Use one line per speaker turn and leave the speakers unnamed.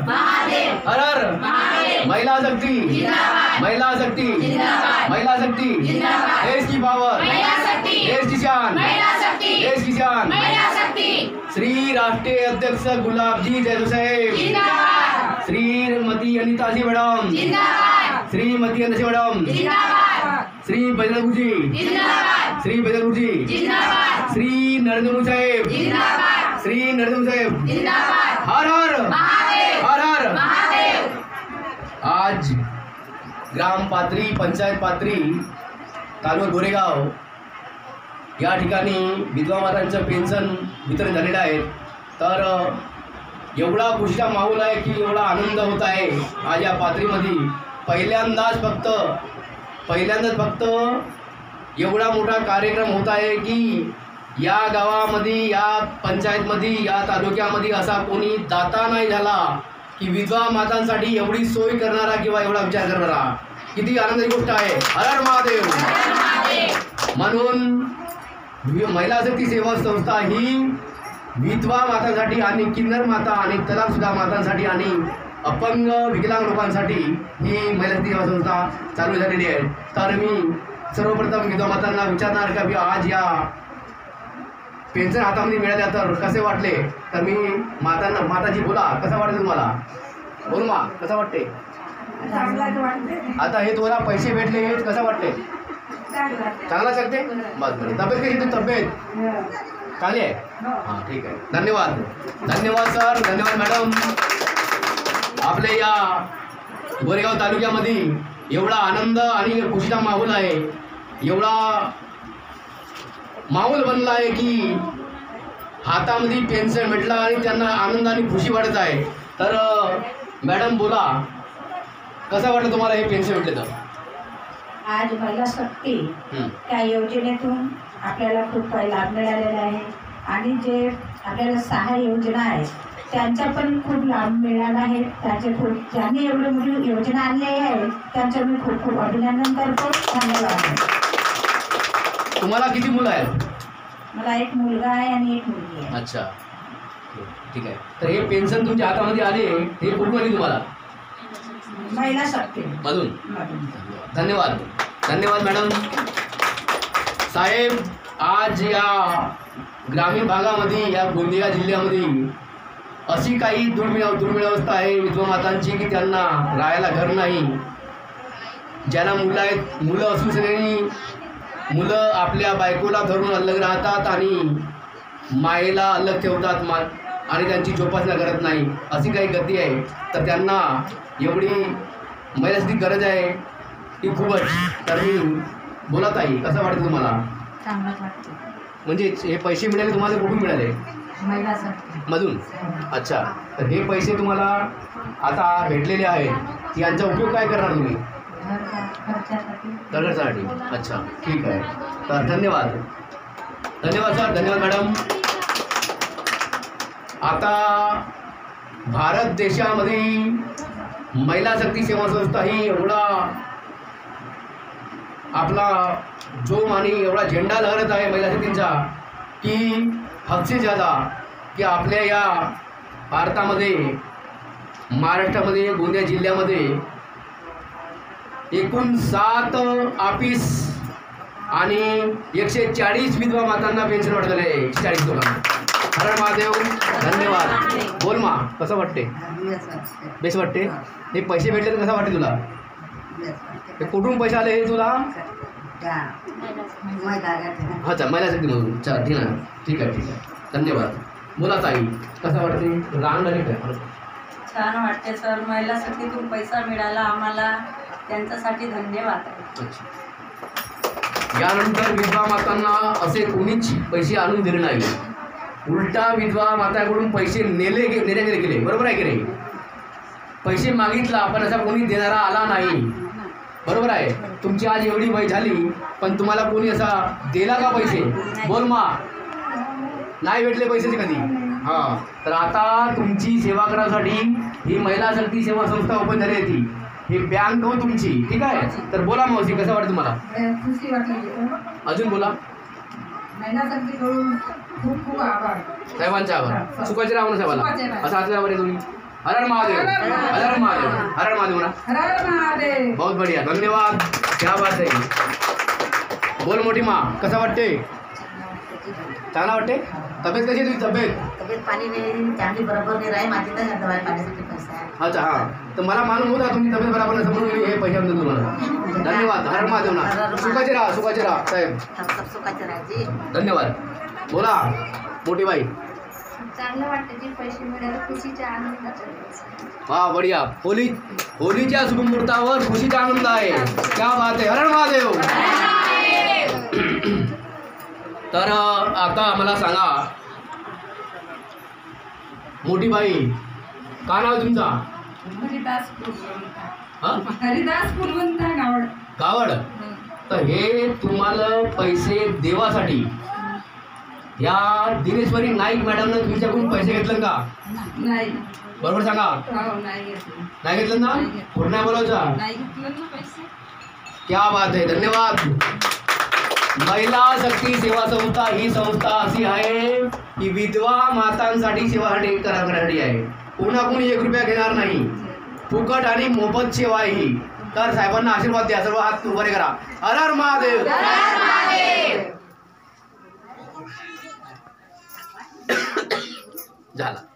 महादेव हर हर महादेव। महिला शक्ति जिंदाबाद, महिला शक्ति जिंदाबाद, महिला शक्ति जिंदाबाद। देश की पावर, महिला शक्ति, देश की शान, महिला शक्ति, देश की शान, महिला शक्ति। श्री राष्ट्रीय अध्यक्ष गुलाबजी जैदू साहेब जिंदाबाद, श्रीमती अनिताजी मैडम जिंदाबाद, श्रीमती अनिताजी मैडम जिंदाबाद, श्री बजरंग जी जिंदाबाद, श्री बजरंग जी जिंदाबाद, श्री नरेंद्र मोदी साहेब जिंदाबाद, श्री नरेंद्र मोदी साहेब जिंदाबाद। हर हर महादेव, हर हर महादेव। आज ग्राम पातळी, पंचायत पातळी, तालुका गोरेगाव या ठिकाणी विधवा मातांचं पेन्शन वितरण झालेलं आहे। तर एवढा खुशीचा माहोल आहे की एवढा आनंद होत आहे आज या पातळीमध्ये। पहिल्यांदाच फक्त एवढा मोठा कार्यक्रम होत आहे की या गावामध्ये, या पंचायतमध्ये, या तालुक्यामध्ये असा कोणी दाता नाही झाला की विधवा मातांसाठी एवढी सोय करणारा किंवा एवढा विचार करणारा। किती आनंदाची गोष्ट आहे। हर हर महादेव। म्हणून महिला शक्ती सेवा संस्था ही विधवा मातांसाठी आणि किन्नर माता आणि तलाकशुदा मातांसाठी आणि अपंग विकलांग लोकांसाठी ही महिला शक्ती सेवा संस्था चालू झालेली आहे। तर मी सर्वप्रथम विधवा मातांना विचारणार का आज या पेन्शन हातामध्ये मिळाल्या तर कसे वाटले। तर मी माताजी बोला, कसं वाटलं तुम्हाला? बोल मा, कसं वाटते? आता हे तुम्हाला पैसे भेटले हे कसं वाटते? चांगला शकते बस बरं। तब्येत कशी? तब्येत चांगली आहे? हां ठीक आहे। धन्यवाद, धन्यवाद सर, धन्यवाद मॅडम। आपल्या या गोरेगाव तालुक्यामध्ये एवढा आनंद आणि खुशीचा माहोल आहे, एवढा माहोल बनला आहे की हातामध्ये पेन्शन भेटला आणि त्यांना आनंद आणि खुशी वाटत आहे। तर मॅडम बोला, कसं वाटलं तुम्हाला हे पेन्शन भेटले तर?
आज महिला शक्ती त्या योजनेतून आपल्याला खूप लाभ मिळालेला आहे आणि जे आपल्याला 6 योजना आहेत त्यांचा पण खूप लाभ मिळाला आहे। त्याचे खूप ज्यांनी एवढी मोठी योजना आणली आहे त्यांचं मी खूप खूप अभिनंदन करतो। धन्यवाद।
तुम्हाला किती मुलं आहेत?
मला एक मुलगा आहे आणि एक मुलगी आहे।
अच्छा ठीक आहे। तर हे पेन्शन तुमच्या हातामध्ये आले हे कुठून आली तुम्हाला?
महिला शक्ती
मधून। धन्यवाद, धन्यवाद मॅडम साहेब। आज या ग्रामीण भागामध्ये, या गोंदिया जिल्ह्यामध्ये अशी काही दुर्मिळ अवस्था आहे विधवा मातांची की त्यांना राहायला घर नाही। ज्यांना मुलं आहेत, मुलं असून सगळ्यांनी मुलं आपल्या बायकोला धरून अलग राहतात आणि मायेला अलग ठेवतात आणि त्यांची जोपासना करत नाही, अशी काही गती आहे। तर त्यांना एवढी महिलांसाठी गरज आहे की खूपच। तर मी बोलत आहे, कसं वाटतं तुम्हाला?
चांगलं वाटतं।
म्हणजे हे पैसे मिळाले तुम्हाला कुठून मिळाले?
महिला शक्ती
मधून। अच्छा, तर हे पैसे तुम्हाला आता भेटलेले आहेत, यांचा उपयोग काय करणार तुम्ही? घरच्यासाठी। अच्छा ठीक आहे। तर धन्यवाद, धन्यवाद सर, धन्यवाद मॅडम। आता भारत देशामध्ये महिला शक्ती सेवा संस्था ही एवढा आपला जोम आणि एवढा झेंडा लहरत आहे महिला शक्तींचा की हद से ज़्यादा की आपल्या या भारतामध्ये, महाराष्ट्रामध्ये, गोंदिया जिल्ह्यामध्ये एकूण 7 ऑफिस आणि 140 विधवा मातांना पेन्शन वाटलेलं आहे। 140 लोकांना। हर हर महादेव। धन्यवाद। बोल मा, कसं वाटते? बेस वाटते। हे पैसे भेटले तर कसं वाटते तुला? हे कुठून पैसे आले हे तुला? अच्छा, महिला शक्तीमधून। चला ठीक आहे, ठीक आहे, ठीक आहे। धन्यवाद। बोला ताई, कसं वाटते? रांग झाली काय?
छान वाटते सर, महिला शक्तीतून पैसा मिळाला आम्हाला, त्यांच्यासाठी धन्यवाद।
अच्छा, यानंतर विधवा मातांना असे कोणीच पैसे आणून दिले नाही, उलटा विधवा माताकडून पैसे नेले गेले, बरोबर आहे की नाही? पैसे मागितला पण असा कोणी देणारा आला नाही, बरोबर आहे? तुमची आज एवढी वय झाली पण तुम्हाला कोणी असा दिला का पैसे? बोल मा, नाही भेटले पैसे कधी? हां, तर आता तुमची सेवा करण्यासाठी ही महिला शक्ती सेवा संस्था ओपन झाली होती, ही बँक हो तुमची, ठीक आहे? तर बोला मावशी, कसं वाटतं तुम्हाला?
खुशी वाटली।
अजून बोला।
महिला शक्तीकडून खूप खूप आभार,
साहेबांचा आभार, सुखाचे राहा साहेबाला, असं हात लावा तुम्ही। हर हर महादेव, हर हर महादेव, हर हर महादेव ना.
हर हर महादेव.
बहुत बढ़िया, धन्यवाद. क्या बात आहे. बोल मोठी माँ, कसं वाटते? चांगला वाटते? तब्येत कशी आहे तुझी तब्येत?
तब्येत पाणी नाही चांगली बरोबर नाही राही माझी तर दवाई पाण्यासाठी पैसा आहे.
अच्छा हां, तर मला मालूम होता तुमची तब्येत बरोबर नाही, समोर मी हे पैसे आणतो तुम्हाला. धन्यवाद. हर हर महादेव ना. सुखाचे राहा, सुखाचे राहा साहेब.
सब सुखाचे राहायची.
धन्यवाद. बोला मोठी बाई.
चांगलं वाटतं की पैसे मिळाले खुशीच्या आनंदाच्या.
वा बढिया. होलीच्या शुभमुहूर्तावर खुशीचा आनंद आहे. क्या बात आहे. हर हर महादेव. तर आता मला सांगा मोठी बाई, काय नाव आहे तुमचा?
हरिदास फुलवंता.
हा,
हरिदास फुलवंता गावड.
गावड. तर हे तुम्हाला पैसे देवासाठी या दिनेश्वरी नाईक मॅडमनं तुमच्याकडून पैसे घेतलं का?
नाही.
बरोबर सांगा.
हो, नाही घेतलं.
नाही घेतलं ना? कुठं नाही बोलायचा?
नाही घेतलं ना पैसे.
क्या बात आहे. धन्यवाद. महिला शक्ती सेवा संस्था ही संस्था अशी आहे की विधवा मातांसाठी सेवासाठी करण्यासाठी आहे. कोणाकडून 1 रुपया घेणार नाही. फुकट आणि मोफत सेवा आहे ही. तर साहेबांना आशीर्वाद द्या. सर्व हात उभे करा. हर हर महादेव. झाला.